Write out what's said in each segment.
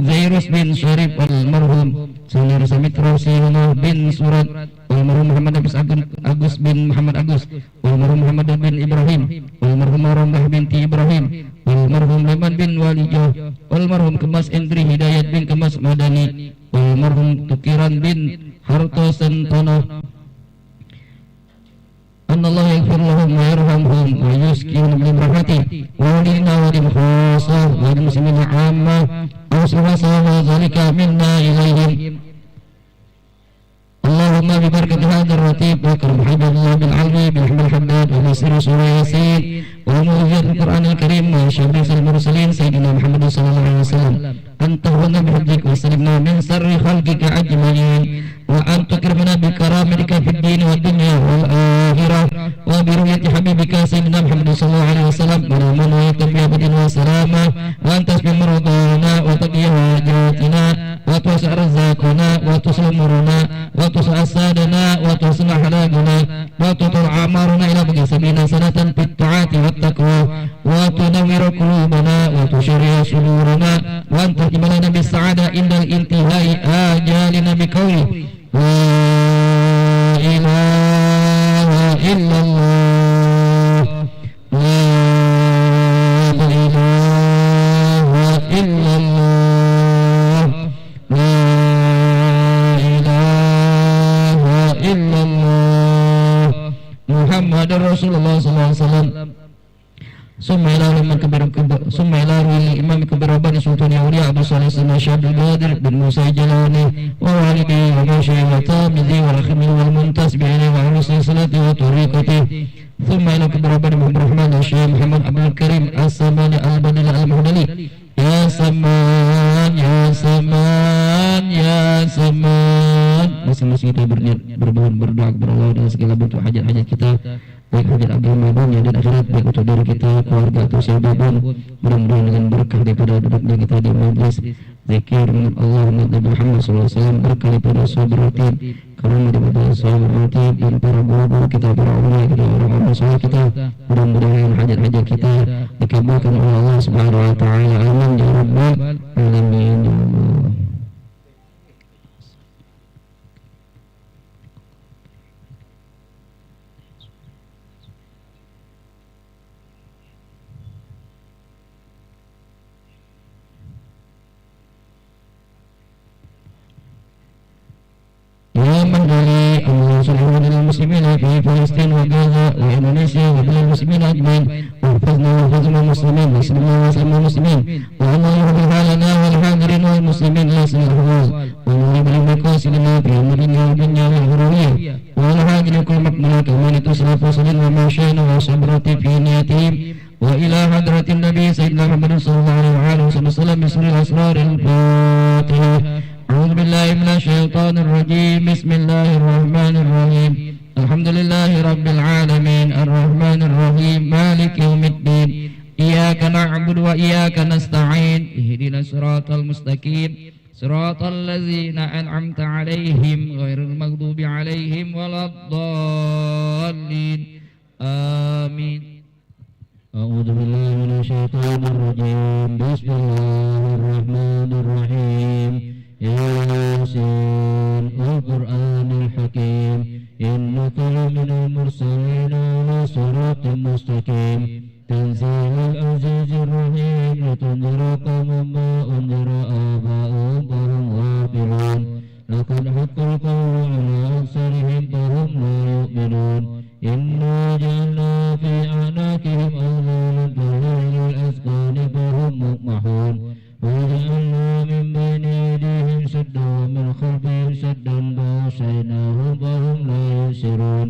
Zairus bin Syarif almarhum Saudara Samitra Sihuna bin Surat Almarhum Muhammad Agus bin Muhammad Agus, Almarhum Muhammad bin Ibrahim, Almarhum Rombah binti Ibrahim, Almarhum Leman bin Walijah, Almarhum Kemas Indri Hidayat bin Kemas Madani, Almarhum Tukiran bin Harto Sentono. Allah yaghfir lahum wa yarhamhum wa yuskihum min rahmatihi wa lina wa lil khasah wa lil muslimin 'amma wa sallallahu zalika minna ilaihim. Allahumma bi barakati hadzal ratib wa karam hibbillah bil 'almi bil hamdil haddad wa nasir surah yasin wa mu'jizat al-Qur'an al-Karim wa syafi'il mursalin sayyidina Muhammad sallallahu alaihi wasallam anta wa nabiyik wa sallimna min sarri khalqika ajma'in wa anta kirmana bi karamatika fid din wa dunya wal akhirah wa bi ru'yati habibika sayyidina Muhammad sallallahu alaihi wasallam wa man yatabiyadin wa salama wa anta bi maradana wa taqiyya hajatina wa tusa arzaqana wa tuslimuruna wa tusa asadana wa tuslah halaguna wa tutur amaruna ila baqisabina sanatan fit ta'ati wat taqwa wa tunawwiru qulubana wa tushriya sudurana wa anta imalana bis sa'ada indal intihai ajalina bi qawli la ilaha illallah la ilaha illallah la ilaha illallah Muhammadur Rasulullah sallallahu alaihi wasallam. Summa ila imam kabir rabbani sultan awliya Abu Salih Syabdul Qadir bin Musa Jalani wa walidi wa masyayikhata bidhi wal akhmi wal muntasbi'ina wa ahli salati wa tariqati. Thumma ila kabir rabbani Muhammad Rahman Syekh Muhammad Abdul Karim As-Samani Al-Badil Al-Muhdali. Ya Saman, ya Saman, ya Saman. Masing-masing kita bermohon berdoa kepada Allah dengan segala bentuk hajat-hajat kita, baik hajat agama dunia dan akhirat, baik untuk diri kita, keluarga atau siapapun. Mudah-mudahan dengan berkah daripada duduknya kita di majlis zikir Allah Nabi Muhammad SAW, berkah daripada sahabat ratib, karena daripada sahabat ratib dan para guru-guru kita, para ulama kita, orang-orang soleh kita, mudah-mudahan hajat-hajat kita dikabulkan oleh Allah Subhanahu wa taala. Amin ya rabbal alamin ya Allah. Ya mandali Allah sallallahu alaihi muslimina fi Palestin wa Gaza wa Indonesia wa bilal muslimin ajmain wa hafizna wa hafizna muslimin wa sallallahu wa sallam muslimin wa Allah yuhibbu halana wal hadirin wal muslimin la sallallahu wa yuhibbu al-maqasidina fi dunya wa dunya wal hurriyyah wa al hadirin kull maqmuna kama tusrafu salin wa ma shayna wa sabrati fi niyatihim wa ila hadratin nabi sayyidina Muhammad sallallahu alaihi wasallam bismil asraril fatihah. أعوذ بالله من الشيطان الرجيم بسم الله الرحمن الرحيم الحمد لله رب العالمين الرحمن الرحيم مالك يوم الدين إياك نعبد وإياك نستعين اهدنا الصراط المستقيم صراط الذين أنعمت عليهم غير المغضوب عليهم ولا الضالين آمين. أعوذ بالله من الشيطان الرجيم بسم الله الرحمن الرحيم ياسين والقرآن الحكيم إنك لمن المرسلين على صراط مستقيم تنزيل العزيز الرحيم لتنذر قوما ما أنذر آباؤهم فهم غافلون لقد حق القول على أكثرهم فهم لا يؤمنون إنا جعلنا في أعناقهم أغلالا فهي الأذقان فهم مقمحون وجعلنا من بين أيديهم سدا ومن خلفهم سدا فأغشيناهم فهم لا يبصرون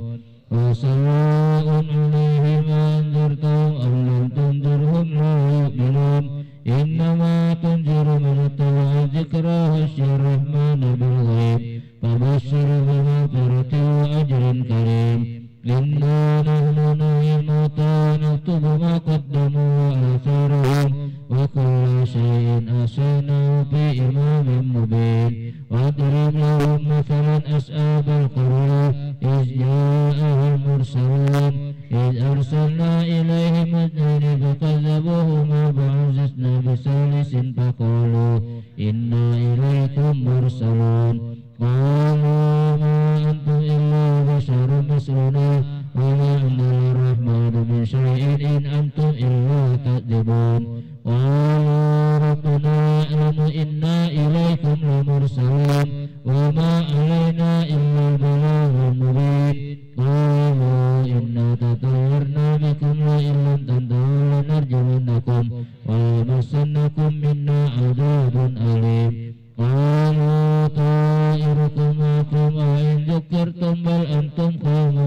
وسواء عليهم أنذرتهم أم لم تنذرهم لا يؤمنون إنما تنذر من اتبع الذكرى وخشي الرحمن بالغيب فبشر بمغفرة وأجر كريم إنا نحن نحيي الموتى ونكتب ما قدموا وآثارهم وكل شيء أحصيناه في إمام مبين واضرب لهم مثلا أصحاب القرية إذ جاءه المرسلون إذ أرسلنا إليهم اثنين فكذبوهما فعززنا بثالث فقالوا إنا إليكم مرسلون قالوا ما أنتم إلا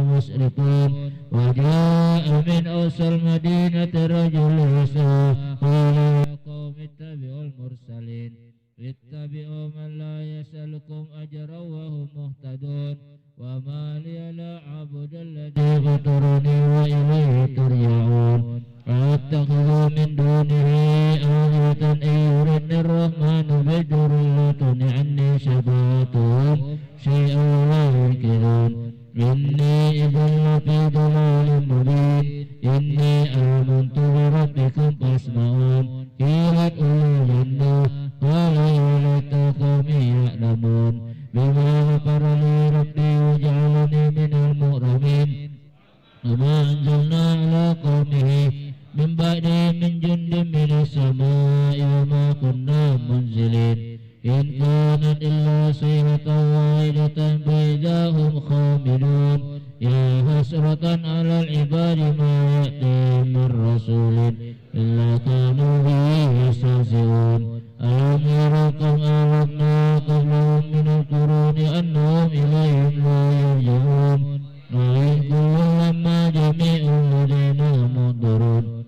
مسرفون وجاء من أقصى المدينة رجل يسعى قال يا قوم اتبعوا المرسلين اتبعوا من لا يسألكم أجرا وهم مهتدون وما لي لا أعبد الذي فطرني وإليه ترجعون أتخذ من دونه آلهة إن يردني الرحمن بضر لا تغن عني شفاعتهم شيئا ولا ينقذون إني إذا لفي ضلال مبين إني آمنت بربكم فاسمعون قيل ادخلوا الجنة قال يا ليت قومي يعلمون بما غفر لي ربي وجعلني من المكرمين وما أنزلنا على قومه من بعده من جند من السماء وما كنا منزلين إن كانت إلا صيحة واحدة فإذا هم خامدون يا حسرة على العباد ما يأتيهم من رسول إلا كانوا به يستهزئون ألم يروا كم أهلكنا قبلهم من القرون أنهم إليهم لا يرجعون وإن كل لما جميع لدينا منظرون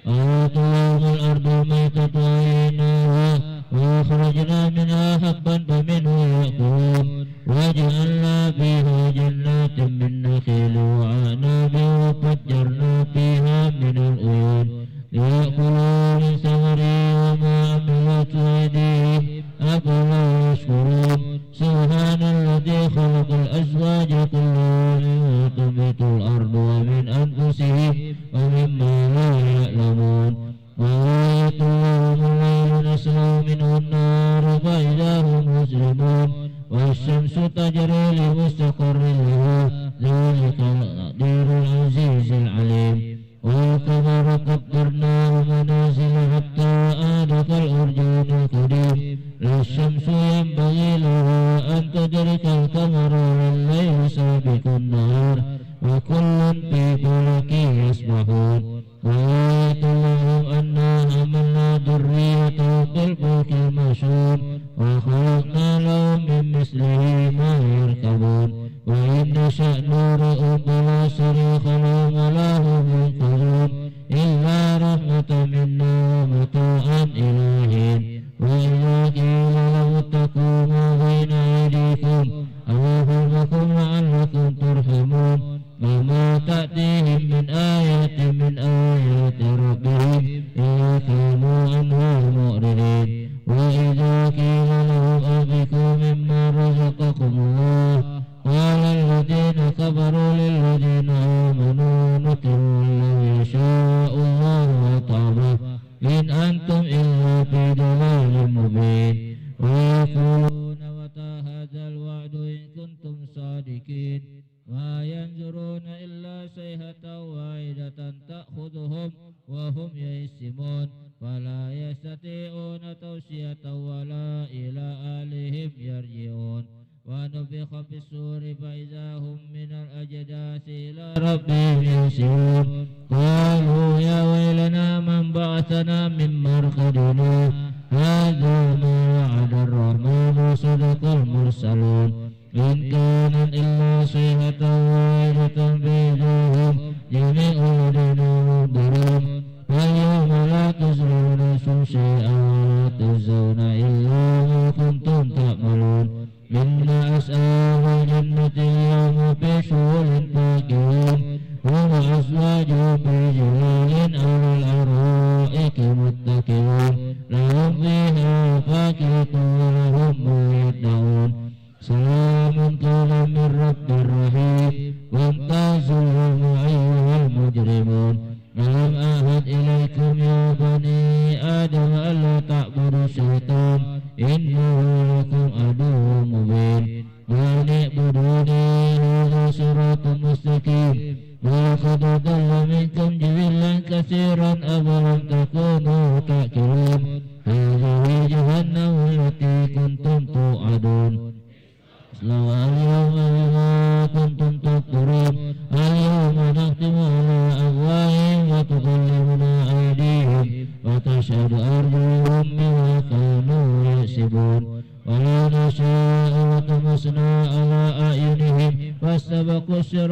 أوتهم الأرض ميتة وأحييناها وأخرجنا منها حبا فمنه يأكلون وجعلنا فيها جنات من نخيل وأعناب وفجرنا فيها من العيون ليأكلوا من ثمره وما عملت أيديهم أفلا يشكرون سبحان الذي خلق الأزواج كلها مما تنبت الأرض ومن أنفسهم ومما لا يعلمون وآية لهم الليل نسلخ منه النار فإذا هم مسلمون والشمس تجري لمستقر لها ذلك تقدير العزيز العليم والقمر قدرناه منازل حتى عاد كالأرجون القديم لا الشمس ينبغي لها أن تدرك القمر والليل سابق النهار وكل في فلك يسبحون وآية لهم أنا حملنا ذريتهم في الفلك المشحون وخلقنا لهم من مثله ما يركبون وإن نشأ نورئهم فلا صريخ لهم ولا هم ينقذون إلا رحمة منا ومتاعا إلى حين وإذا قيل لهم اتقوا ما بين أيديكم أوفقكم لعلكم ترحمون وما تأتيهم من آية من آيات ربهم إلا كانوا عنها معرضين وإذا قيل لهم أنفقوا مما رزقكم الله قال الذين كفروا للذين آمنوا نطعم لو يشاء الله وطعمه إن أنتم إلا في ضلال مبين ويقولون متى هذا الوعد إن كنتم صادقين ما ينظرون إلا صيحة واحدة تأخذهم وهم يئسمون فلا يستطيعون توصية ولا إلى أهلهم يرجعون ونفخ في الصور فإذا هم من الأجداث إلى ربهم ينسلون قالوا يا ويلنا من بعثنا من مرقدنا هذا ما وعد الرحمن وصدق المرسلون إن كانت إلا صيحة واحدة فإذا هم جميع لدينا منظرون واليوم لا تظلم نفس شيئا ولا تجزون إلا ما كنتم تعملون إن أصحاب الجنة اليوم في شغل فاكهون هم أزواجهم بجلال على الأرائك متكئون لهم فيها فاكهة ولهم ما يدعون سلام قولا من رب رحيم وامتازوا اليوم أيها المجرمون ألم أعهد إليكم يا بني آدم ألا تعبدوا الشيطان إنه لكم عدو مبين وأن اعبدوني هذا صراط مستقيم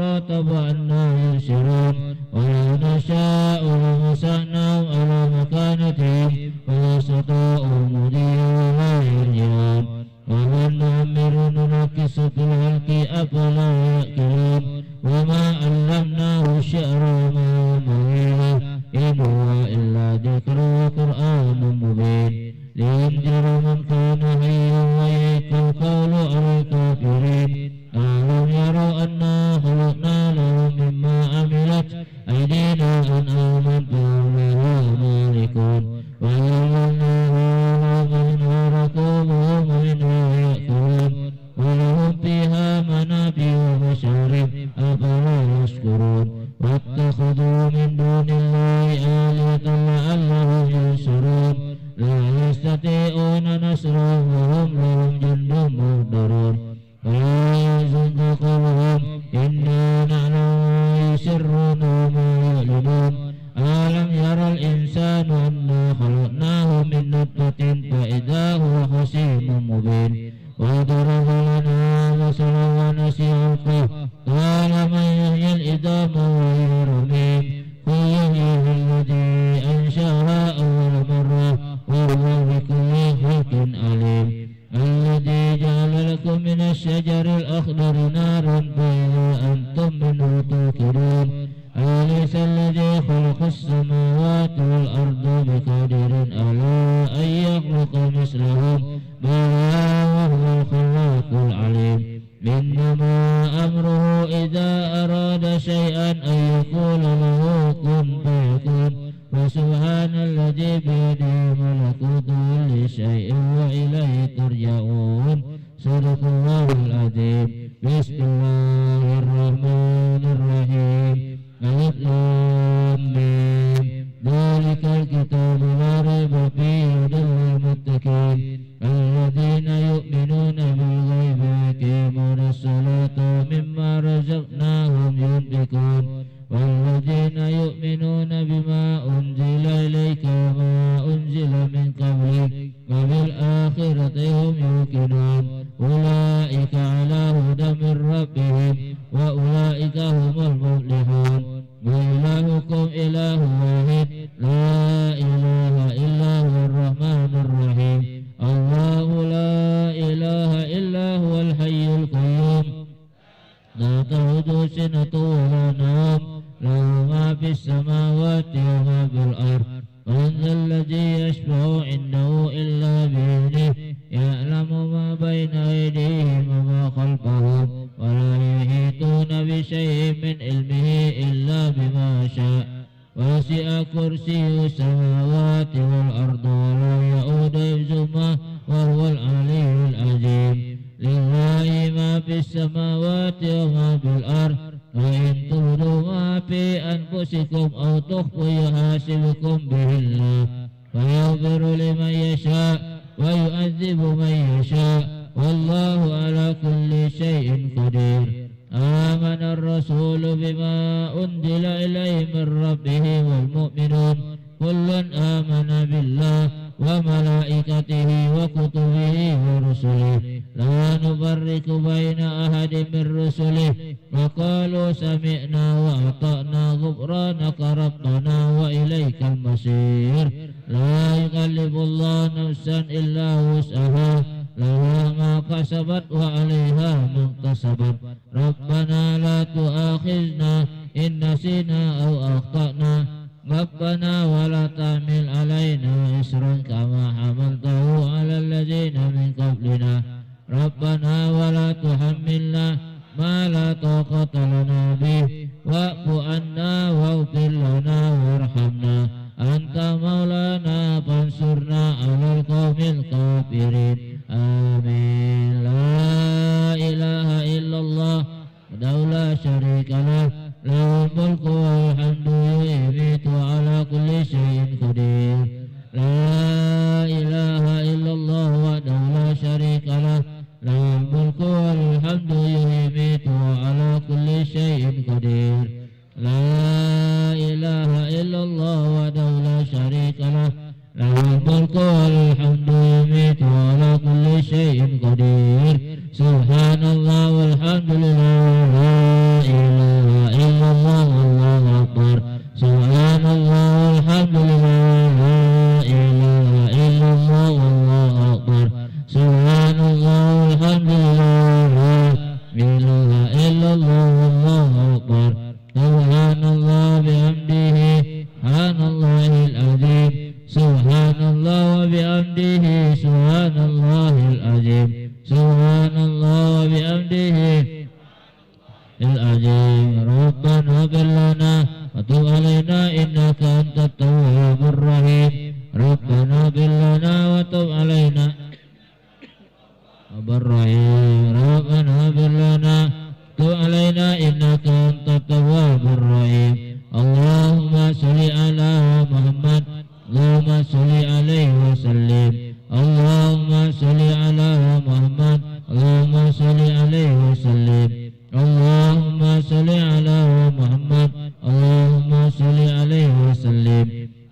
تراتب أنا يبصرون ولو نشاء لمسحناهم على مكانتهم فلا استطاعوا مضيا ولا يرجعون ومن نعمر ننكس في الخلق أفلا يأكلون وما علمناه الشعر وما ينبغي إن هو إلا ذكر وقرآن مبين لينذر من كان حيا ويحق القول على الكافرين ألم يروا أنا خلقنا لهم مما عملت أيدينا أنعاما فهم لها مالكون ويمنعها منها ركوبهم ومنها يأكلون ولهم فيها منافع ومشارب أفلا يشكرون واتخذوا من دون الله آلهة لعلهم ينصرون لا يستطيعون نصرهم وهم لهم جند مهدرون ولا يحزنك قولهم إنا نعلم ما يسرون وما يعلنون ألم يرى الإنسان أنا خلقناه من نطفة فإذا هو خصيم مبين وضرب لنا مثلا ونسي خلقه قال من يحيي العظام وهي رميم قل يحييها الذي أنشأها أول مرة وهو بكل خلق عليم الذي جعل لكم من الشجر الأخضر نارا فإذا أنتم منه توقدون أليس الذي خلق السماوات والأرض بقادر على أن يخلق مثلهم بلى وهو الخلاق العليم إنما أمره إذا أراد شيئا أن يقول له كن فيكون وسبحان الذي بيده ملكوت كل شيء وإليه ترجعون صدق الله العظيم بسم الله الرحمن الرحيم ألف لام ميم ذلك الكتاب لا ريب فيه هدى للمتقين الذين يؤمنون بالغيب ويقيمون الصلاة ومما رزقناهم ينفقون والذين يؤمنون بما أنزل إليك وما أنزل من قبلك وبالآخرة هم يوقنون أولئك على هدى من ربهم وأولئك هم المفلحون وإلهكم إله واحد لا إله إلا هو الرحمن الرحيم الله لا إله إلا هو الحي القيوم لا تأخذه سنة ولا نوم له ما في السماوات وما في الأرض من ذا الذي يشفع عنده إلا بإذنه يعلم ما بين أيديهم وما خلفهم ولا يحيطون بشيء من علمه إلا بما شاء وسع كرسيه السماوات والأرض ولا يؤود حفظهما وهو العلي العظيم لله ما في السماوات وما في الأرض وإن تبدوا ما في أنفسكم أو تخفوا يحاسبكم به الله فيغفر لمن يشاء ويعذب من يشاء والله على كل شيء قدير آمن الرسول بما أنزل إليه من ربه والمؤمنون كل آمن بالله وملائكته وكتبه ورسله لا نفرق بين أحد من رسله وقالوا سمعنا وأطعنا غفرانك ربنا وإليك المصير لا يكلف الله نفسا إلا وسعها لها ما كسبت وعليها ما اكتسبت ربنا لا تؤاخذنا إن نسينا أو أخطأنا ربنا ولا تحمل علينا إصرا كما حملته على الذين من قبلنا ربنا ولا تحملنا ما لا طاقة لنا به واعف عنا واغفر لنا وارحمنا أنت مولانا فانصرنا على القوم الكافرين آمين لا إله إلا الله وحده لا شريك له له الملك والحمد يميت على كل شيء قدير لا إله إلا الله وحده لا شريك له له الملك والحمد يميت على كل شيء قدير لا إله إلا الله وحده لا شريك له له الملك والحمد يميت على كل شيء قدير سبحان الله والحمد لله لا إله الرجيم ربنا اغفر لنا وتب علينا إنك أنت التواب الرحيم ربنا اغفر لنا وتب علينا الرحيم ربنا اغفر لنا وتب علينا إنك أنت التواب الرحيم اللهم صل على محمد اللهم صل عليه وسلم اللهم صل على محمد اللهم صل عليه وسلم اللهم صل على محمد اللهم صل عليه وسلم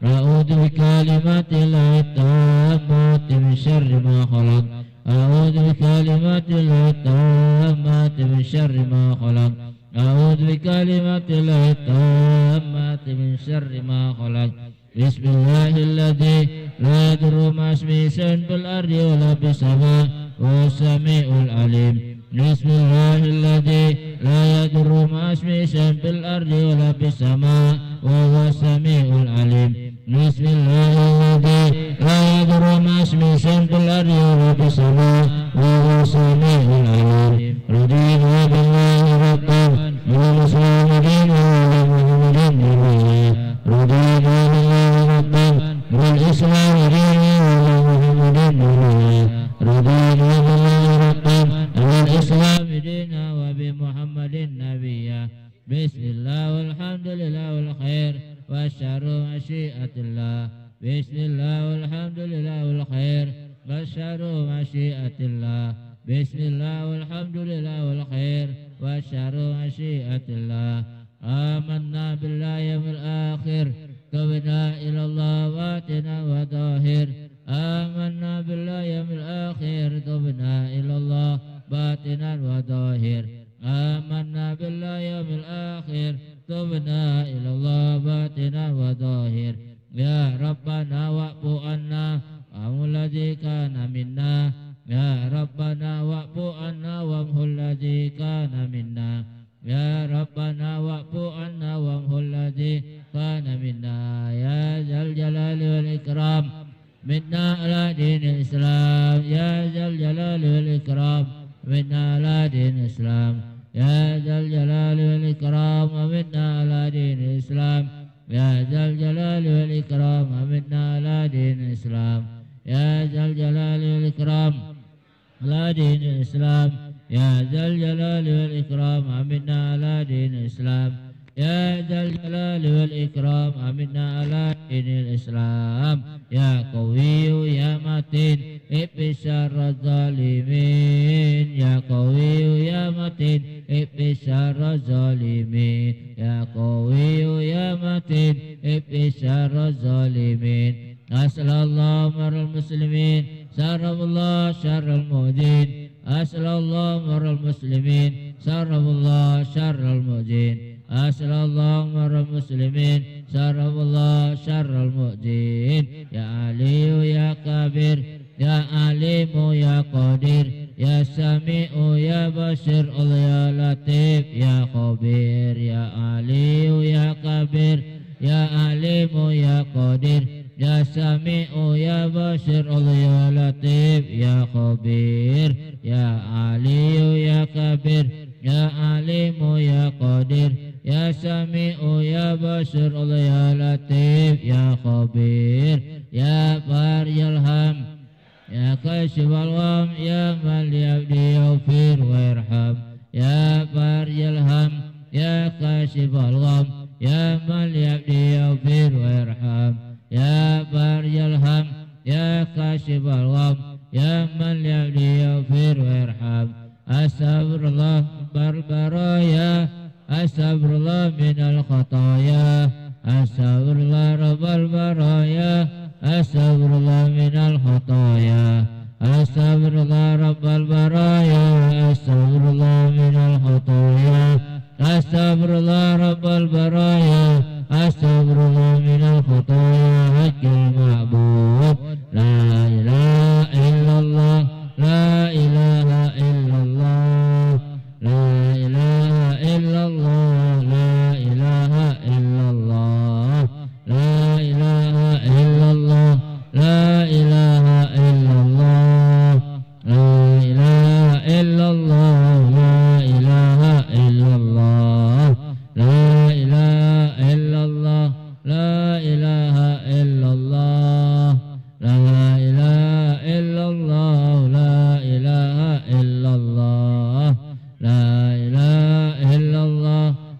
أعوذ بكلمات الله التامات من شر ما خلق أعوذ بكلمات الله التامات من شر ما خلق أعوذ بكلمات الله التامات من شر ما خلق بسم الله الذي لا يضر مع اسمه شيء في الأرض ولا في السماء وهو السميع العليم بسم الله الذي لا يضر مع اسمه شيء في الأرض ولا في السماء وهو السميع العليم بسم الله الذي لا يضر مع اسمه شيء في الأرض ولا في السماء وهو السميع العليم رضينا بالله ربا وبالإسلام دينا وبمحمد نبيا رضينا بالله ربا وبالإسلام دينا وبمحمد نبيا رضينا بالله ربا وبالإسلام دينا وبمحمد نبيا بسم الله والحمد لله والخير والشر مشيئة الله بسم الله والحمد لله والخير والشر مشيئة الله بسم الله والحمد لله والخير والشر مشيئة الله آمنا بالله يوم الآخر تبنا إلى الله باطنا وظاهر آمنا بالله يوم الآخر تبنا إلى الله باطنا وظاهر آمنا بالله يوم الآخر تبنا إلى الله باطنا وظاهر يا ربنا واعف عنا وامح الذي كان منا يا ربنا واعف عنا وامح الذي كان منا يا ربنا واعف عنا وامح الذي كان منا يا ذا الجلال والإكرام منا على دين الإسلام يا ذا الجلال والإكرام منا على دين الإسلام يا ذا الجلال والإكرام ومنا على دين الإسلام يا ذا الجلال والإكرام ومنا على دين الإسلام يا ذا الجلال والإكرام على دين الإسلام يا ذا الجلال والإكرام ومنا على دين الإسلام يا ذا الجلال والإكرام ومنا على دين الإسلام يا قوي يا متين اكف شر الظالمين يا قوي يا متين اكف شر الظالمين يا قوي يا متين اكف شر الظالمين أسأل الله مر المسلمين سرب الله شر المؤذين أسأل الله مر المسلمين سرب الله شر المؤذين أسأل الله مر المسلمين سرب الله شر المؤذين يا علي يا كبير يا عليم يا قدير يا سميع يا بشير يا لطيف يا خبير يا علي يا كبير يا عليم يا قدير يا سميع يا بشير يا لطيف يا خبير يا علي يا كبير يا عليم يا قدير يا سميع يا بشير يا لطيف يا خبير يا بار يرحم يا كاشف الغم يا من يبدي يغفر ويرحم يا بار يرحم يا كاشف الغم يا من يبدي يغفر ويرحم يا بار يرحم يا كاشف الغم يا من يبدي يغفر ويرحم أستغفر الله بالبرايا أستغفر الله من الخطايا أستغفر الله رب البرايا أستغفر الله من الخطايا أستغفر الله رب البرايا أستغفر الله من الخطايا أستغفر الله رب البرايا أستغفر الله من الخطايا حق المعبود لا إله إلا الله لا إله إلا الله لا إله إلا الله لا إله إلا الله لا إله إلا الله لا إله إلا الله لا إله إلا الله لا إله إلا الله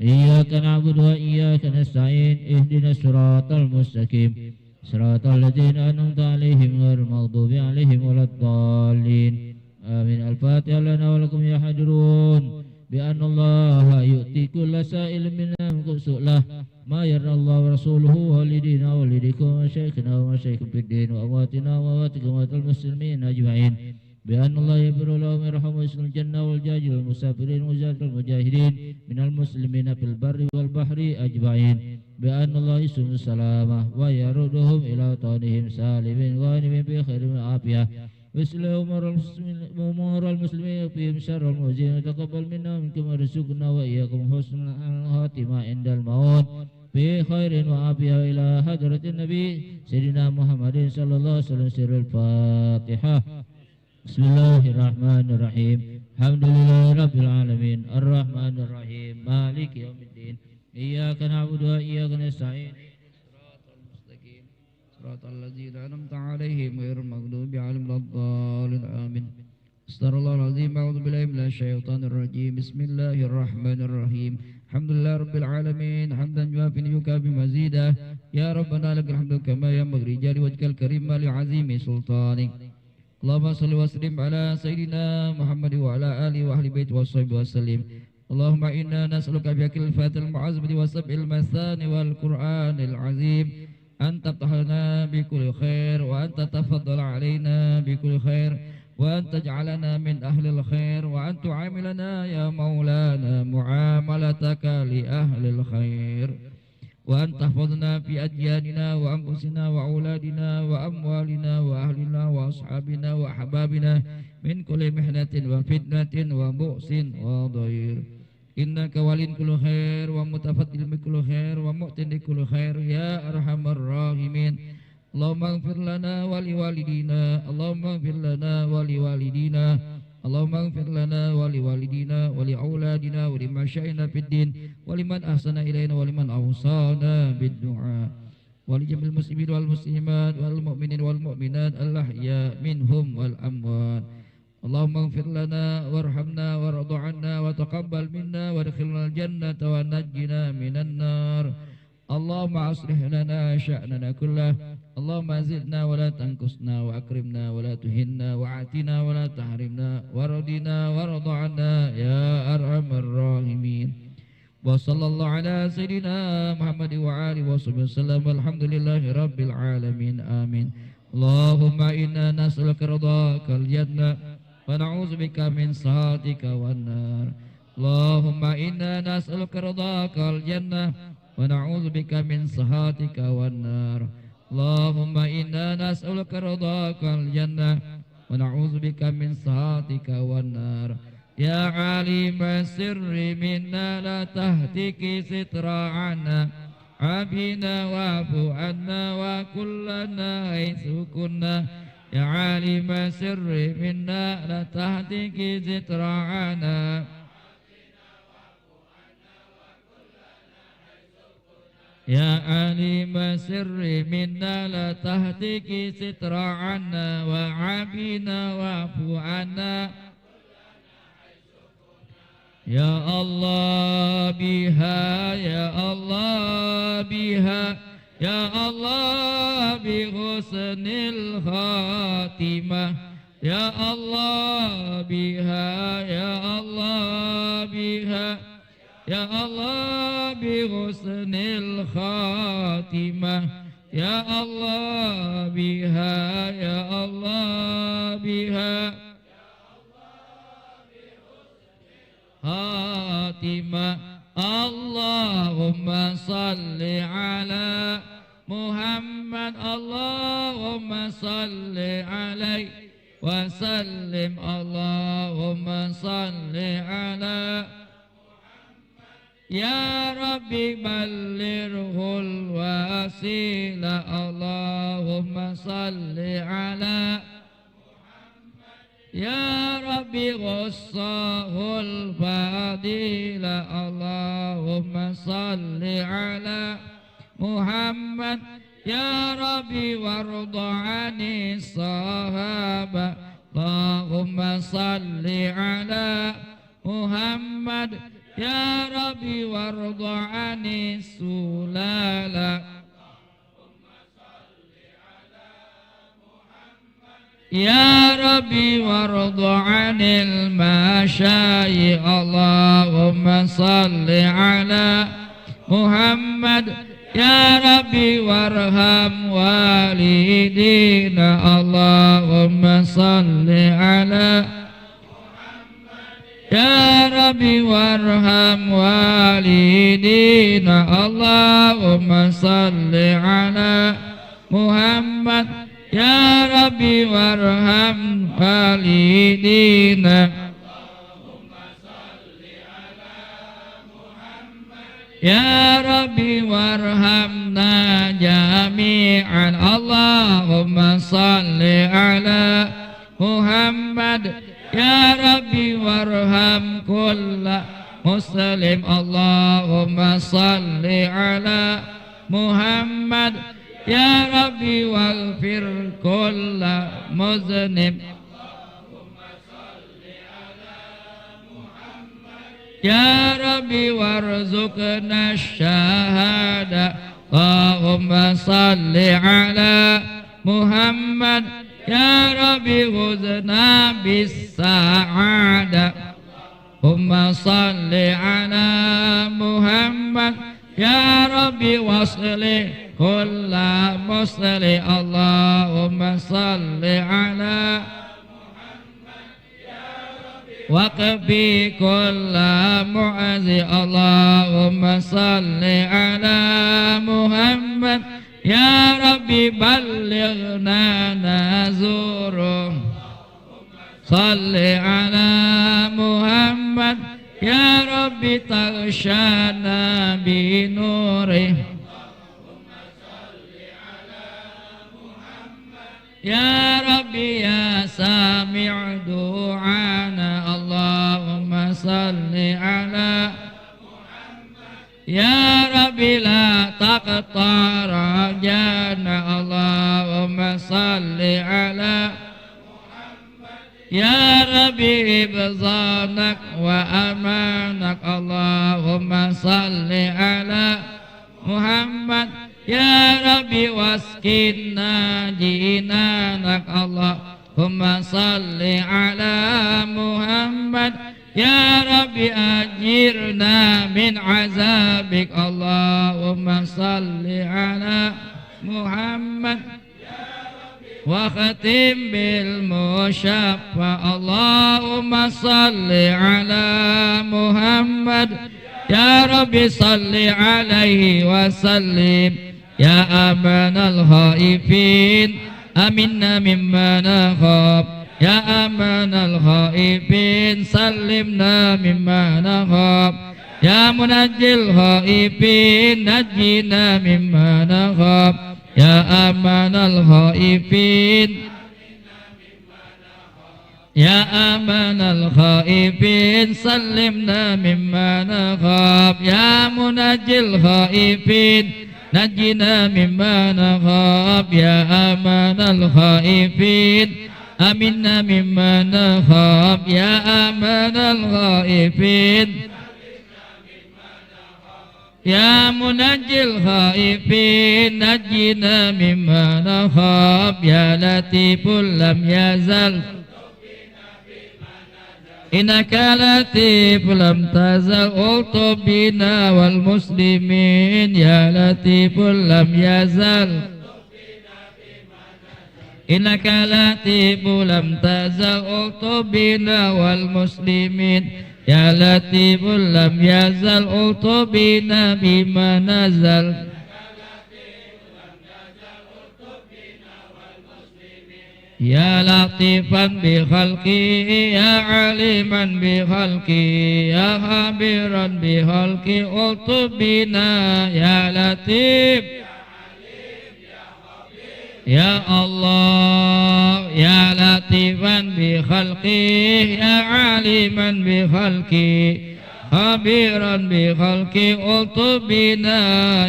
إياك نعبد وإياك نستعين اهدنا الصراط المستقيم صراط الذين أنعمت عليهم غير المغضوب عليهم ولا الضالين آمين. الفاتحة لنا ولكم يا حاضرون بأن الله يؤتي كل سائل منا من سؤله ما يرى الله ورسوله والدينا والديكم وشيخنا ومشايخكم في الدين وأمواتنا وأمواتكم وأموات المسلمين أجمعين بأن الله يغفر لهم ويرحمهم ويسكن الجنة والجاج للمسافرين وزاد المجاهدين من المسلمين في البر والبحر أجمعين بأن الله يسلم السلامة ويردهم إلى وطنهم سالمين غانمين بخير وعافية ويصلح أمور المسلمين وفيهم شر المؤذين وتقبل منا ومنكم ورزقنا وإياكم حسن الخاتمة عند الموت بخير وعافية إلى حضرة النبي سيدنا محمد صلى الله عليه وسلم. سر الفاتحة. بسم الله الرحمن الرحيم الحمد لله رب العالمين الرحمن الرحيم مالك يوم الدين إياك نعبد وإياك نستعين صراط المستقيم صراط الذين أنعمت عليهم غير المغضوب عليهم ولا الضالين آمين. استغفر الله العظيم. أعوذ بالله من الشيطان الرجيم. بسم الله الرحمن الرحيم الحمد لله رب العالمين حمدا يوافي يكافئ مزيدا يا ربنا لك الحمد كما ينبغي لجلال وجهك الكريم لعظيم سلطانك. اللهم صل وسلم على سيدنا محمد وعلى آله وأهل بيته وصحبه وسلم. اللهم إنا نسألك بحق الفاتحة المعظمة وسبع المثاني والقرآن العظيم أن تفتح لنا بكل خير وأن تتفضل علينا بكل خير وأن تجعلنا من أهل الخير وأن تعاملنا يا مولانا معاملتك لأهل الخير وأن تحفظنا في أدياننا وأنفسنا وأولادنا وأموالنا وأهلنا وأصحابنا وأحبابنا من كل محنة وفتنة وبؤس وضير إنك ولي كل خير ومتفضل بكل خير ومؤتن بكل خير يا أرحم الراحمين. اللهم اغفر لنا ولوالدينا اللهم اغفر لنا ولوالدينا اللهم اغفر لنا ولوالدينا ولأولادنا ولمشايخنا في الدين ولمن أحسن إلينا ولمن أوصانا بالدعاء ولجميع المسلمين والمسلمات والمؤمنين والمؤمنات الأحياء منهم والأموات. اللهم اغفر لنا وارحمنا وارض عنا وتقبل منا وادخلنا الجنة ونجنا من النار. اللهم أصلح لنا شأننا كله اللهم زدنا ولا تنقصنا وأكرمنا ولا تهنا وعاتنا ولا تحرمنا وارضنا وارض عنا يا أرحم الراحمين. وصلى الله على سيدنا محمد وآله وصحبه وسلم والحمد لله رب العالمين آمين. اللهم إنا نسألك رضاك الجنة ونعوذ بك من سخطك والنار. اللهم إنا نسألك رضاك الجنة ونعوذ بك من سخطك والنار. اللهم إنا نسألك رضاك الجنة ونعوذ بك من سخطك والنار. يا عالم السر منا لا تهتك ستر عنا عافنا واعف عنا وكلنا حيث كنا. يا عالم السر منا لا تهتك ستر عنا يا عالم السر منا لا تهتك ستر عنا وعافنا واعف عنا. يا الله بها يا الله بها يا الله بحسن الخاتمة يا الله بها يا الله بها يا الله بحسن الخاتمة يا الله بها يا الله بها خاتمة. اللهم صل على محمد اللهم صل عليه وسلم. اللهم صل على يا ربي بلغه الوسيلة. اللهم صل على يا ربي غصه الفضيلة. اللهم صل على محمد يا ربي وارض عن الصحابة. اللهم صل على محمد Ya Rabbi warda anis sulala. Ya Rabbi warda anil masyayikh. Allahumma salli ala Muhammad. Ya Rabbi warham walidina. Allahumma salli ala Muhammad. Ya Rabbi warham walidina. Allahumma salli ala Muhammad. Ya Rabbi warham walidina. Ya Rabbi warhamna jami'an. Allahumma salli ala Muhammad. Ya Rabbi warham kulla muslim. Allahumma salli ala Muhammad. Ya Rabbi waghfir kulla muznib. Ya Rabbi warzuqna syahada. Allahumma salli ala Muhammad. Ya Rabbi khuzna bis sa'ada. Allahumma salli ala Muhammad. Ya Rabbi waslih kulla musli. Allahumma salli ala waqfi kulla mu'azi. Allahumma salli ala Muhammad. Ya Rabbi ballighna nazuru. Salli ala Muhammad. Ya Rabbi taghshana bi nurih. Ya Rabbi ya sami' du'ana. Allahumma salli ala Muhammad. Ya Rabbi la taqta rajana. Allahumma salli ala Muhammad. Ya Rabbi ibzanak wa amanak. Allahumma salli ala Muhammad. Ya Rabbi waskinna jinanak. Allahumma salli ala Muhammad. Ya Rabbi ajirna min azabik. Allahumma salli ala Muhammad. Wa khatim bil musyaffa. Allahumma salli ala Muhammad. Ya Rabbi salli alaihi wa sallim. Ya amanal khaifin aminna mimma nakhaf. Ya amanal khaifin sallimna mimma nakhaf. Ya munajjil khaifin najjina mimma nakhaf. Ya amanal khaifin Ya amanal khaifin sallimna mimma nakhaf. Ya munajjil khaifin najjina mimma nakhaf. Ya amanal khaifin aminna mimma nakhaf. Ya amanal khaifin Ya munajjil khaifin najjina mimma nakhaf. Ya latiful lam yazal innaka latif lam tazal ultub bina wal muslimin. Ya latiful lam yazal innaka latif lam tazal ultub bina wal muslimin. Ya latiful lam yazal ultub bina bima nazal. Ya latifan bi khalqi ya aliman bi khalqi ya khabiran bi khalqi ultub bina. Ya latif ya Allah. Ya latifan bi khalqi ya aliman bi khalqi khabiran bi khalqi ultub bina.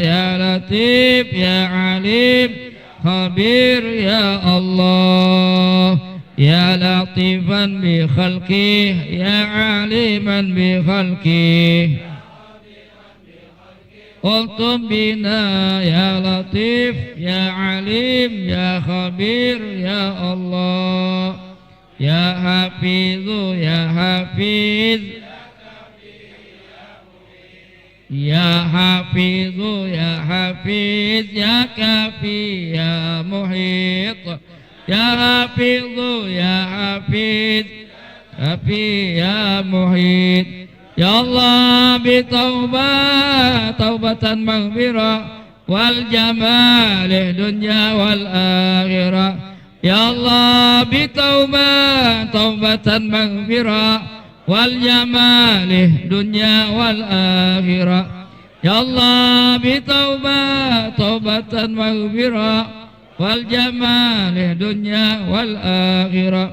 Ya latif ya alim khabir ya Allah. يا لطيفا بخلقه يا عالما بخلقه قلتم بنا يا لطيف يا عليم يا خبير يا الله يا حفيظ يا حفيظ يا حفيظ يا حفيظ يا كافي يا محيط يا حفيظ يا حفيظ كافي يا محيط يا الله بتوبة توبة مغفرة والجمال الدنيا والآخرة يا الله بتوبة توبة مغفرة والجمال الدنيا والآخرة يا الله بتوبة توبة مغفرة والجمال الدنيا والآخرة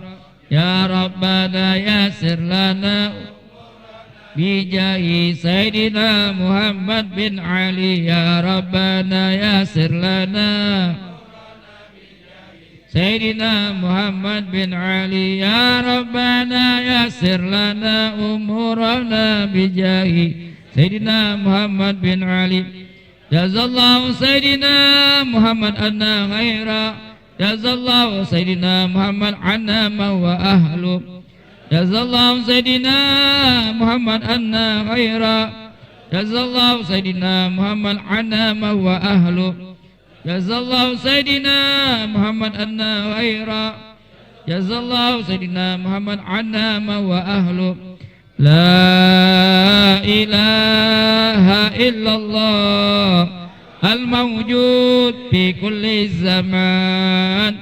يا ربنا يسر لنا بجاه سيدنا محمد بن علي يا ربنا يسر لنا سيدنا محمد بن علي يا ربنا يسر لنا أمورنا بجاه سيدنا محمد بن علي جزا الله سيدنا محمد عنا خيرا جزا الله سيدنا محمد عنا ما هو أهله جزا الله سيدنا محمد عنا خيرا جزا الله سيدنا محمد عنا ما هو أهله جزا الله سيدنا محمد عنا خيرا جزا الله سيدنا محمد عنا ما هو أهله لا إله إلا الله الموجود في كل زمان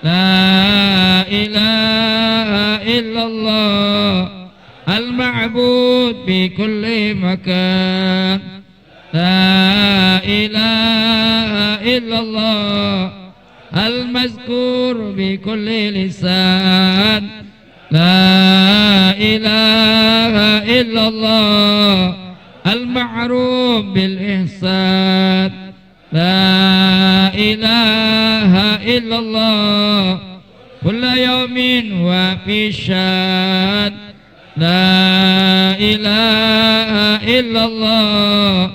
لا إله إلا الله المعبود في كل مكان لا إله إلا الله المذكور بكل لسان لا إله إلا الله المعروف بالإحسان لا إله إلا الله كل يوم وفي شان لا إله إلا الله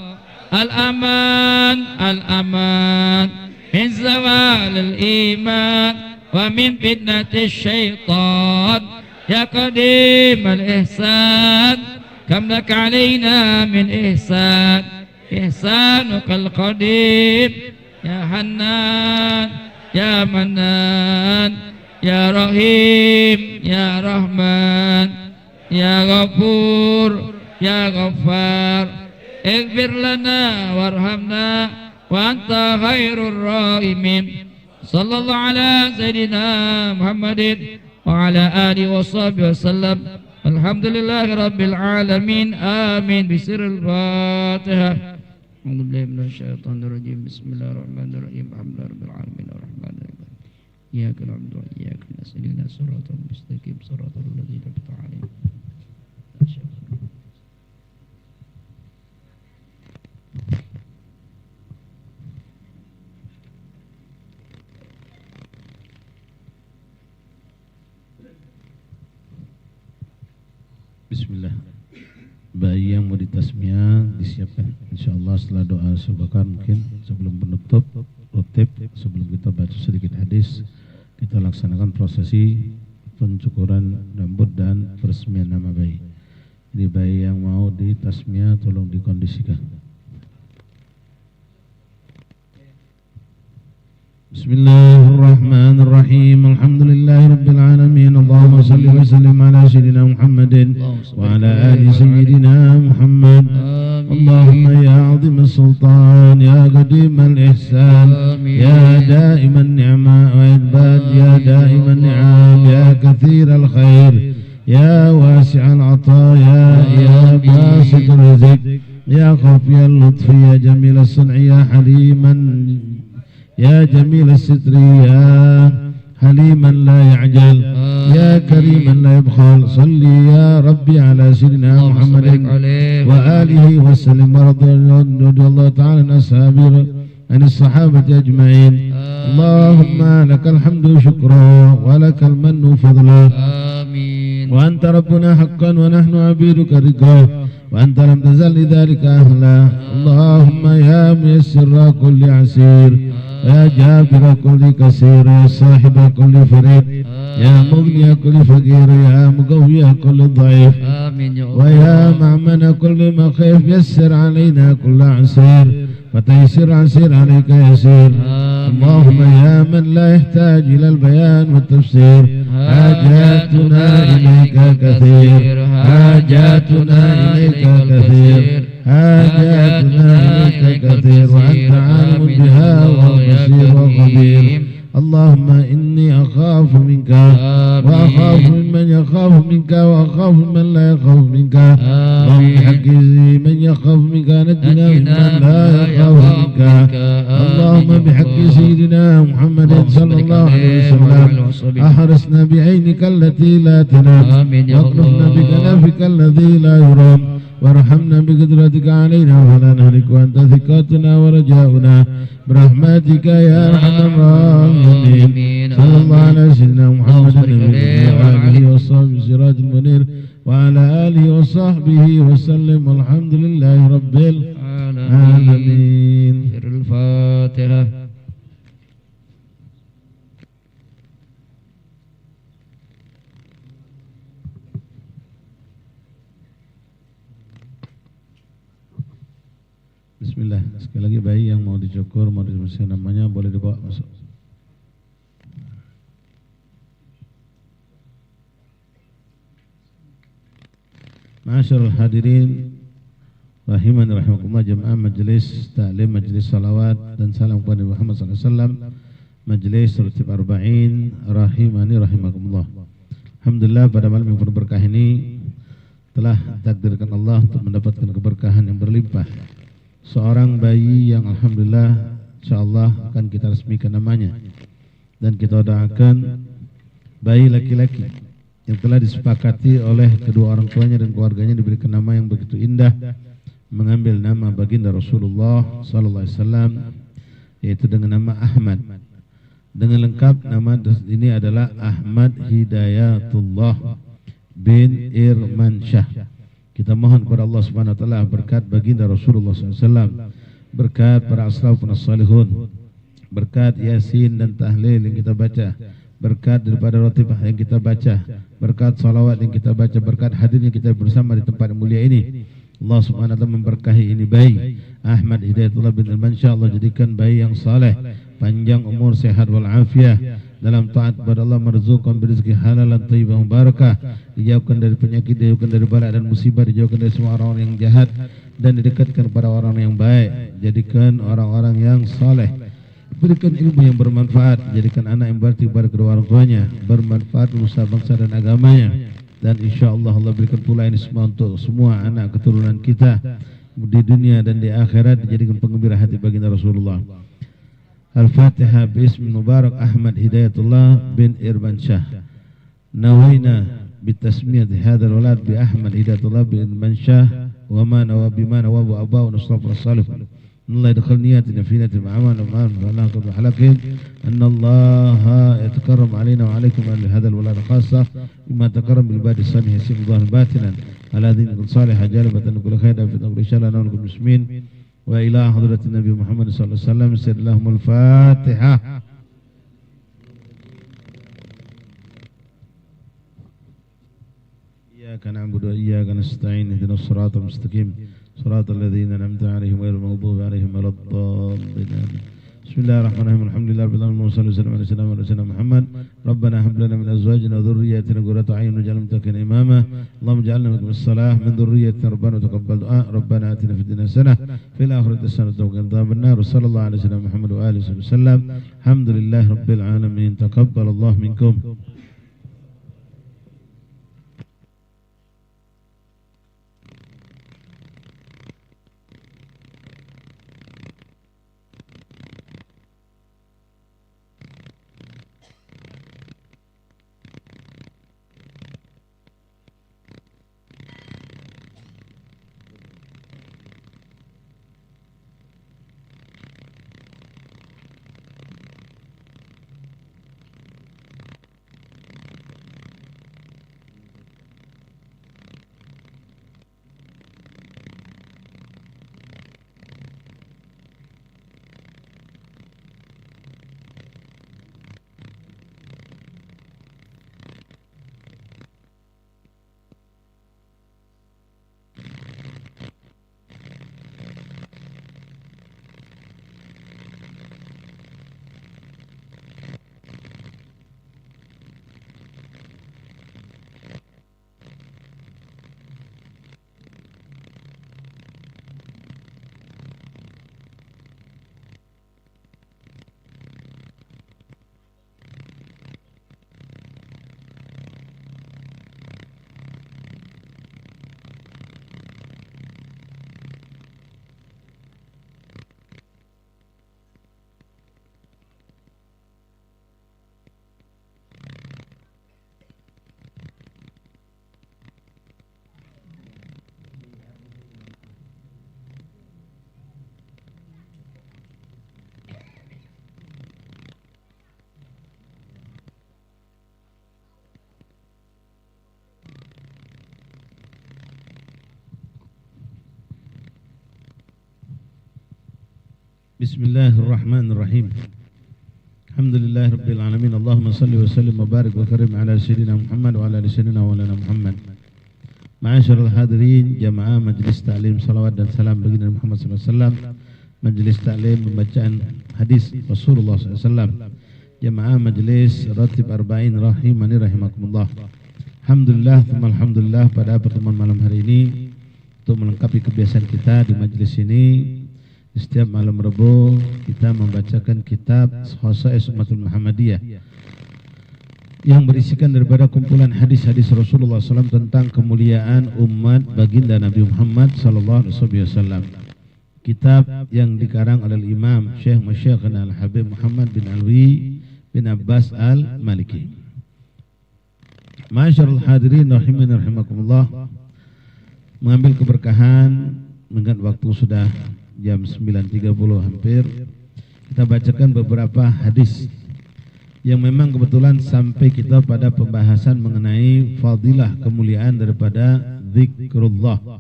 الأمان الأمان من زوال الإيمان ومن فتنة الشيطان يا قديم الإحسان كم لك علينا من إحسان إحسانك القديم يا حنان يا منان يا رحيم يا رحمن يا غفور يا غفار اغفر لنا وارحمنا وأنت خير الراحمين صلى الله على سيدنا محمد وعلى آله وصحبه وسلم الحمد لله رب العالمين آمين بسر الفاتحة أعوذ بالله من الشيطان الرجيم بسم الله الرحمن الرحيم الحمد لله رب العالمين الرحمن الرحيم إياك نعبد وإياك نستعين اهدنا الصراط المستقيم صراط الذين أنعمت عليهم Bismillah. Bayi yang mau ditasmiyah disiapkan. Insyaallah setelah doa sebakar mungkin sebelum penutup rotib sebelum kita baca sedikit hadis kita laksanakan prosesi pencukuran rambut dan peresmian nama bayi. Jadi bayi yang mau ditasmiyah tolong dikondisikan. Bismillahirrahmanirrahim. Alhamdulillahirabbil alamin. Allahumma shalli wa sallim ala sayyidina Muhammadin wa ala ali sayyidina Muhammad. Allahumma ya 'azim as-sultan ya qadim al-ihsan ya daim an-ni'ma wa ibad ya daim an-ni'am ya kathir al-khair ya wasi' al-'ataya ya basit ar-rizq ya khafi al-lutfi ya jamil as-sun'i ya haliman يا جميل الستر يا حليما لا يعجل يا كريما لا يبخل صل يا ربي على سيدنا محمد وآله وسلم رضي الله تعالى عن أصحاب عن الصحابة أجمعين. اللهم لك الحمد شكرا ولك المن فضلا. آمين. وأنت ربنا حقا ونحن عبيدك رقا، وأنت لم تزل لذلك أهلا. اللهم يا ميسر كل عسير، يا جابر كل كسير، يا صاحب كل فريد، يا مغني كل فقير، يا مقوي كل ضعيف، آمين يا الله. ويا مأمن كل مخيف، يسر علينا كل عسير وتيسر عسير عليك يسير. اللهم يا من لا يحتاج إلى البيان والتفسير، حاجاتنا إليك كثير، حاجاتنا إليك كثير، حاجاتنا إليك كثير، وأنت عالم بها وبصير وخبير. اللهم إني أخاف منك وأخاف ممن يخاف منك وأخاف ممن لا يخاف منك. اللهم بحق من يخاف منك نجنا ممن لا يخاف منك. اللهم بحق سيدنا محمد صلى الله عليه وسلم أحرسنا بعينك التي لا تنام، واطلبنا بكنفك الذي لا يرام، وارحمنا بقدرتك علينا ولا نهلك، وأنت ثقتنا ورجاؤنا برحمتك يا أرحم الراحمين. صلى الله على سيدنا محمد وعلى آله وصحبه سراج المنير وعلى آله وصحبه وسلم، والحمد لله رب العالمين. الفاتحة. Bismillah. Sekali lagi bayi yang mau dicukur, mau dibersihkan namanya boleh dibawa masuk. Ma'asyiral hadirin rahiman rahimakumullah, jemaah majelis taklim, majelis salawat dan salam kepada Muhammad SAW, majelis tertib arba'in rahimani rahimakumullah. Alhamdulillah, pada malam yang penuh berkah ini telah takdirkan Allah untuk mendapatkan keberkahan yang berlimpah. Seorang bayi yang alhamdulillah insyaallah akan kita resmikan namanya, dan kita doakan bayi laki-laki yang telah disepakati oleh kedua orang tuanya dan keluarganya diberikan nama yang begitu indah, mengambil nama baginda Rasulullah sallallahu alaihi wasallam, yaitu dengan nama Ahmad. Dengan lengkap nama ini adalah Ahmad Hidayatullah bin Irmansyah. Kita mohon kepada Allah Subhanahu wa taala berkat baginda Rasulullah SAW, berkat para as-salafun as-salihun, berkat Yasin dan tahlil yang kita baca, berkat daripada ratibah yang kita baca, berkat salawat yang kita baca, berkat hadirnya kita bersama di tempat yang mulia ini. Allah Subhanahu wa taala memberkahi ini bayi Ahmad Hidayatullah bin Irmansyah. Allah jadikan bayi yang saleh, panjang umur, sehat wal afiah, dalam taat kepada Allah, merzukkan rezeki halal dan thayyibah barakah, dijauhkan dari penyakit, dijauhkan dari bala dan musibah, dijauhkan dari semua orang yang jahat, dan didekatkan kepada orang yang baik. Jadikan orang-orang yang saleh, berikan ilmu yang bermanfaat, jadikan anak yang berbakti kepada kedua orang tuanya, bermanfaat nusa bangsa dan agamanya. Dan insyaallah Allah berikan pula ini semua untuk semua anak keturunan kita di dunia dan di akhirat, dijadikan penggembira hati baginda Rasulullah. Al-Fatihah bismi Mubarak Ahmad Hidayatullah bin Irmansyah. Nawaina bitasmiyati hadzal walad bi Ahmad Hidayatullah bin Irmansyah wa ma nawa bima nawa abau nusrafur salih. Allah yadkhul niyatina fi niyatin ma'aman wa Allah qad halakin anna Allah yatakarram alaina wa alaikum an hadzal walad khassa bima takarram bil badi salih simdan batinan ala din salih jalbatan kullu khairin fi amri inshallah wa muslimin. Wa ila hadratin Nabi Muhammad sallallahu alaihi wasallam. Bismillahul Fatihah. Iyyaka na'budu wa iyyaka nasta'in ihdinas siratal mustaqim siratal ladzina an'amta 'alaihim ghairil maghdubi 'alaihim waladdallin. Bismillahirrahmanirrahim. Alhamdulillahirabbil alamin. Wassallallahu alaihi wasallam ala sayyidina Muhammad. Rabbana hab lana min azwajina wa dhurriyyatina qurrata a'yun waj'alna lil muttaqina imama. Allahumma ij'alna muqimis salah min dhurriyyatina rabbana taqabbal du'a. Rabbana atina fid dunya hasanah fil akhirati hasanah wa qina adhaban nar. Sallallahu alaihi wasallam Muhammad wa alihi wasallam. Alhamdulillahirabbil alamin. Taqabbalallahu minkum. Bismillahirrahmanirrahim. Alhamdulillahirabbil alamin. Allahumma shalli wa sallim wa barik wa karim ala sayyidina Muhammad wa ala ali sayyidina wa ala Muhammad. Ma'asyiral hadirin, jamaah majelis taklim, salawat dan salam bagi Nabi Muhammad sallallahu alaihi wasallam. Majelis taklim pembacaan hadis Rasulullah sallallahu alaihi wasallam. Jamaah majelis ratib arba'in rahimani rahimakumullah. Alhamdulillah, alhamdulillah pada pertemuan malam hari ini untuk melengkapi kebiasaan kita di majelis ini. Setiap malam Rabu kita membacakan kitab Khosais Ummatul Muhammadiyah yang berisikan daripada kumpulan hadis-hadis Rasulullah SAW tentang kemuliaan umat baginda Nabi Muhammad SAW. Kitab yang dikarang oleh Imam Syekh Masyayikhna Al-Habib Muhammad bin Alwi bin Abbas Al-Maliki. Masyarul hadirin rahimani rahimakumullah, mengambil keberkahan mengingat waktu sudah jam 9.30 hampir, kita bacakan beberapa hadis yang memang kebetulan sampai kita pada pembahasan mengenai fadilah kemuliaan daripada zikrullah,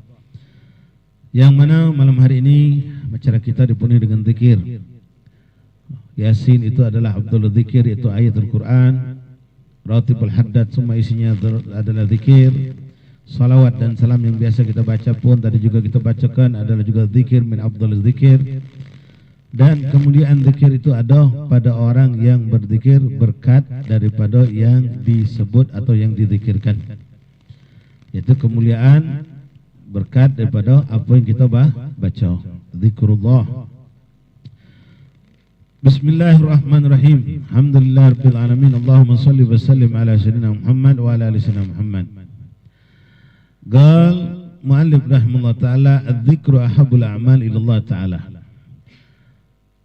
yang mana malam hari ini masyarakat kita dipenuhi dengan zikir. Yasin itu adalah Abdul Zikir, itu ayat Al-Quran. Ratibul Haddad semua isinya adalah zikir. Salawat dan salam yang biasa kita baca pun tadi juga kita bacakan adalah juga zikir min afdal zikir. Dan kemuliaan zikir itu ada pada orang yang berzikir berkat daripada yang disebut atau yang dizikirkan, yaitu kemuliaan berkat daripada apa yang kita baca, zikrullah. Bismillahirrahmanirrahim. Alhamdulillahirabbil alamin. Allahumma shalli wa sallim ala sayyidina Muhammad wa ala ali sayyidina Muhammad. Qal muallif rahimahullah ta'ala, az-zikru ahabbul a'mal ilallah ta'ala.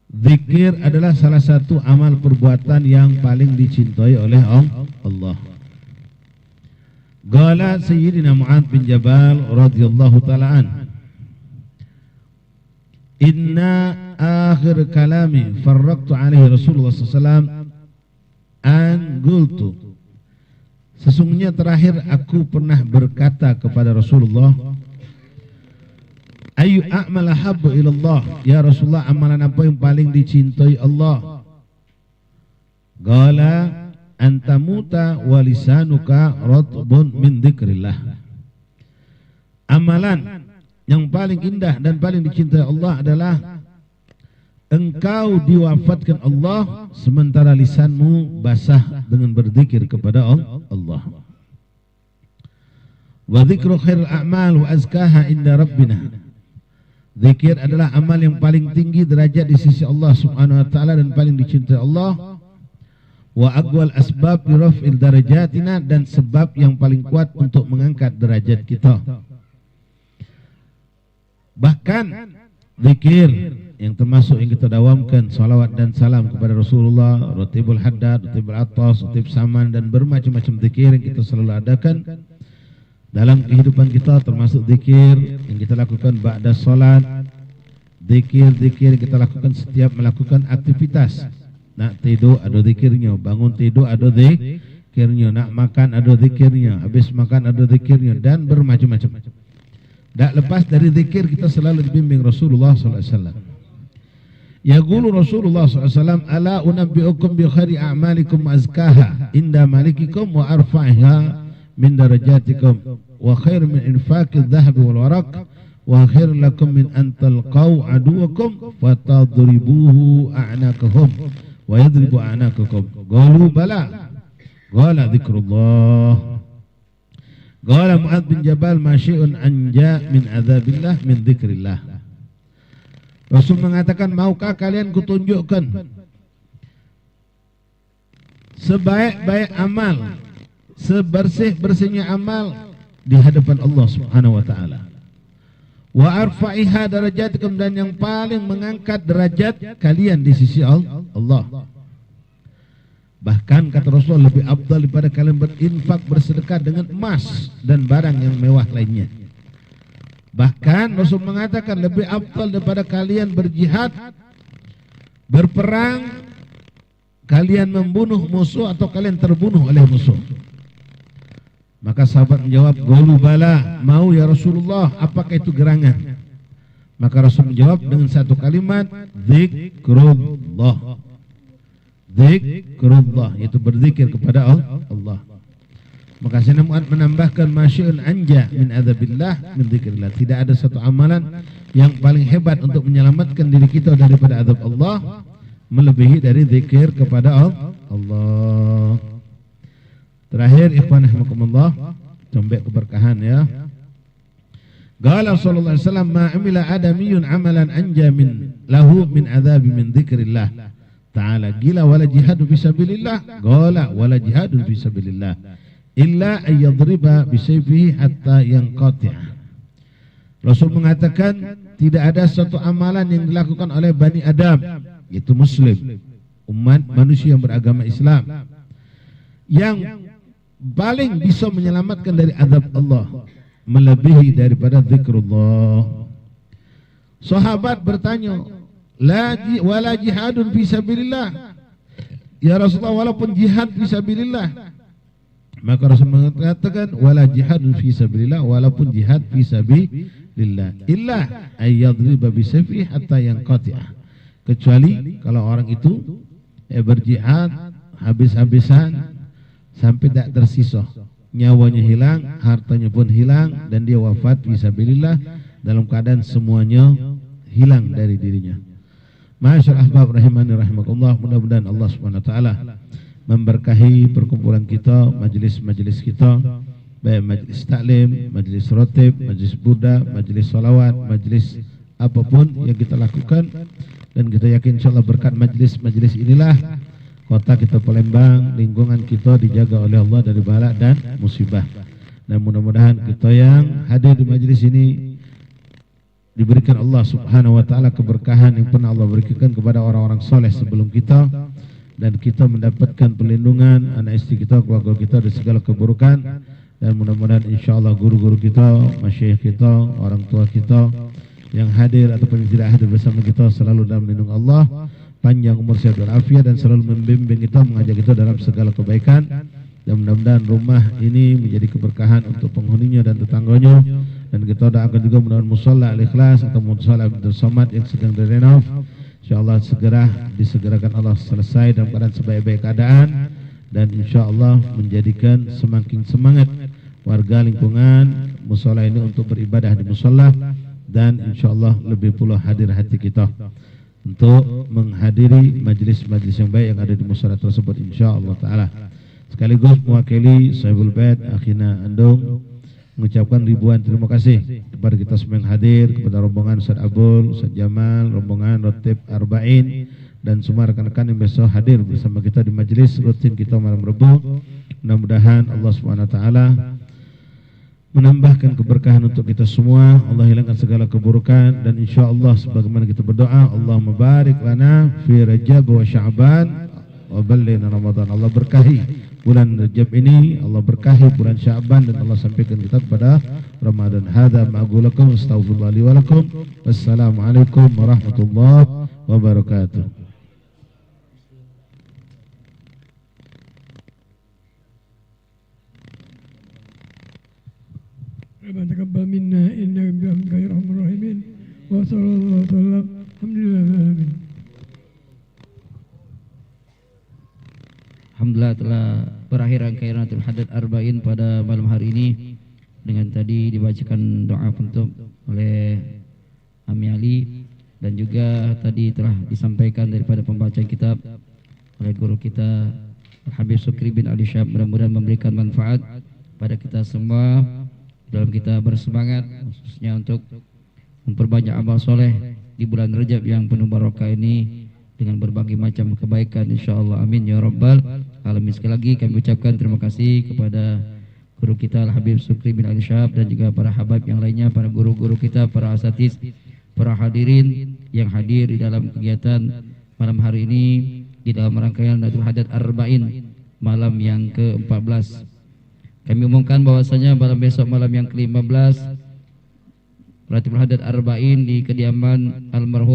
Zikir adalah salah satu amal perbuatan yang paling dicintai oleh Allah. Qala Sayyidina Mu'adz bin Jabal radhiyallahu ta'ala an, inna akhir kalami farraqtu alaihi Rasulullah sallallahu alaihi wasallam an qultu, sesungguhnya terakhir aku pernah berkata kepada Rasulullah, ayu a'mal ahabbu ilallah, ya Rasulullah, amalan apa yang paling dicintai Allah? Qala antamuta wa lisanuka ratbun min dzikrillah. Amalan yang paling indah dan paling dicintai Allah adalah engkau diwafatkan Allah sementara lisanmu basah dengan berzikir kepada Allah. Wa dzikru khairul a'mal wa azkaha inda rabbina. Zikir adalah amal yang paling tinggi derajat di sisi Allah Subhanahu wa taala dan paling dicintai Allah. Wa aqwal asbab li raf'il darajatina, dan sebab yang paling kuat untuk mengangkat derajat kita. Bahkan zikir yang termasuk yang kita dawamkan salawat dan salam kepada Rasulullah, ratibul haddad, ratibul atas, ratib saman, dan bermacam-macam zikir yang kita selalu adakan dalam kehidupan kita, termasuk zikir yang kita lakukan ba'da salat, zikir-zikir yang kita lakukan setiap melakukan aktivitas. Nak tidur ada zikirnya, bangun tidur ada zikirnya, nak makan ada zikirnya, habis makan ada zikirnya, dan bermacam-macam. Tak lepas dari zikir kita selalu dibimbing Rasulullah sallallahu alaihi wasallam. Yaqulu Rasulullah sallallahu alaihi wasallam, ala unabbiukum bi khairi a'malikum azkaha inda malikikum wa arfa'iha min darajatikum wa khair min infaqidh dhahabi wal waraq wa khair lakum min an talqaw aduwakum fatadribuhu a'naqahum wa yadribu a'naqakum. Qalu bala. Qala dzikrullah. Qala Mu'adz bin Jabal, ma syai'un anja min adzabillah min dzikrillah. Rasul mengatakan, maukah kalian kutunjukkan sebaik-baik amal, sebersih-bersihnya amal di hadapan Allah Subhanahu wa taala. Wa arfa'iha darajatikum, dan yang paling mengangkat derajat kalian di sisi Allah. Bahkan kata Rasul, lebih afdal daripada kalian berinfak, bersedekah dengan emas dan barang yang mewah lainnya. Bahkan Rasul mengatakan lebih afdal daripada kalian berjihad, berperang, kalian membunuh musuh atau kalian terbunuh oleh musuh. Maka sahabat menjawab, qalu bala, mau ya Rasulullah, apakah itu gerangan? Maka Rasul menjawab dengan satu kalimat, zikrullah. Zikrullah, itu berzikir kepada Allah. Maka Sayyidina Mu'adz menambahkan, masya'un anja min adzabillah min zikrillah. Tidak ada satu amalan yang paling hebat untuk menyelamatkan diri kita daripada azab Allah melebihi dari zikir kepada Allah. Terakhir, ikhwan rahimakumullah, tombek keberkahan ya. Qala sallallahu alaihi wasallam, ma amila adamiyun amalan anja min lahu min adzabi min dzikrillah ta'ala gila wala jihadu fi sabilillah, qala wala jihadu fi sabilillah illa ay yadriba bi sayfihi hatta yanqati'. Rasul mengatakan tidak ada satu amalan yang dilakukan oleh Bani Adam, yaitu muslim, umat manusia yang beragama Islam, yang paling bisa menyelamatkan dari azab Allah melebihi daripada zikrullah. Sahabat bertanya, wala jihadun fi sabilillah, ya Rasulullah, walaupun jihad fi sabilillah. Maka Rasul mengatakan, wala jihadun fi sabilillah, walaupun jihad fi sabilillah illa ayyadriba bisayfi hatta yanqati'ah, kecuali kalau orang itu berjihad habis-habisan sampai tak tersisa, nyawanya hilang, hartanya pun hilang, dan dia wafat fisabilillah dalam keadaan semuanya hilang dari dirinya. Masyaallah ahbab rahimani rahimakumullah, mudah-mudahan Allah Subhanahu wa taala memberkahi perkumpulan kita, majelis-majelis kita, baik majelis taklim, majelis rotib, majelis burda, majelis salawat, majelis apapun yang kita lakukan, dan kita yakin insyaallah berkat majelis-majelis inilah kota kita Palembang, lingkungan kita dijaga oleh Allah dari bala dan musibah. Dan mudah-mudahan kita yang hadir di majelis ini diberikan Allah Subhanahu wa taala keberkahan yang pernah Allah berikan kepada orang-orang soleh sebelum kita, dan kita mendapatkan perlindungan anak istri kita, keluarga kita dari segala keburukan. Dan mudah-mudahan insyaallah guru-guru kita, masyayikh kita, orang tua kita yang hadir ataupun yang tidak hadir bersama kita selalu dalam lindung Allah, panjang umur sehat walafiat, dan selalu membimbing kita, mengajak kita dalam segala kebaikan. Dan mudah-mudahan rumah ini menjadi keberkahan untuk penghuninya dan tetangganya. Dan kita doakan juga mudah-mudahan musalla Al-Ikhlas atau musalla Abdul Somad yang sedang direnov, insyaallah segera disegerakan Allah selesai dalam keadaan sebaik-baik keadaan, dan insyaallah menjadikan semakin semangat warga lingkungan musalla ini untuk beribadah di musalla, dan insyaallah lebih pula hadir hati kita untuk menghadiri majlis-majlis yang baik yang ada di musyawarah tersebut insyaallah taala. Sekaligus mewakili Sahibul Bait Akhina Andung mengucapkan ribuan terima kasih kepada kita semua yang hadir, kepada rombongan Ustaz Abul, Ustaz Jamal, rombongan Rotib Arba'in, dan semua rekan-rekan yang besok hadir bersama kita di majlis rutin kita malam Rabu. Mudah-mudahan Allah Subhanahu wa taala menambahkan keberkahan untuk kita semua, Allah hilangkan segala keburukan, dan insyaallah sebagaimana kita berdoa, Allahumma barik lana fi Rajab wa Sya'ban wa ballighna Ramadan. Allah berkahi bulan Rajab ini, Allah berkahi bulan Sya'ban, dan Allah sampaikan kita kepada Ramadan. Hadza ma'qulakum astaghfirullah li wa lakum. Wassalamualaikum warahmatullahi wabarakatuh. Rabbana taqabbal minna innaka bihamdika ya arhamar rahimin. Wa sallallahu alaihi wasallam. Alhamdulillah. Alhamdulillah telah berakhir rangkaian Lailatul Hadad Arba'in pada malam hari ini dengan tadi dibacakan doa penutup oleh Ami Ali, dan juga tadi telah disampaikan daripada pembacaan kitab oleh guru kita Habib Sukri bin Ali Syab. Mudah-mudahan memberikan manfaat pada kita semua dalam kita bersemangat khususnya untuk memperbanyak amal soleh di bulan Rajab yang penuh barokah ini dengan berbagai macam kebaikan insyaallah. Amin ya rabbal alamin. Sekali lagi kami ucapkan terima kasih kepada guru kita Al Habib Sukri bin Ali Syab, dan juga para habaib yang lainnya, para guru-guru kita, para asatiz, para hadirin yang hadir di dalam kegiatan malam hari ini di dalam rangkaian Lailatul Hadad Arba'in malam yang ke-14. Kami umumkan bahwasanya malam besok, malam yang ke-15, Lailatul Hadad Arba'in di kediaman almarhum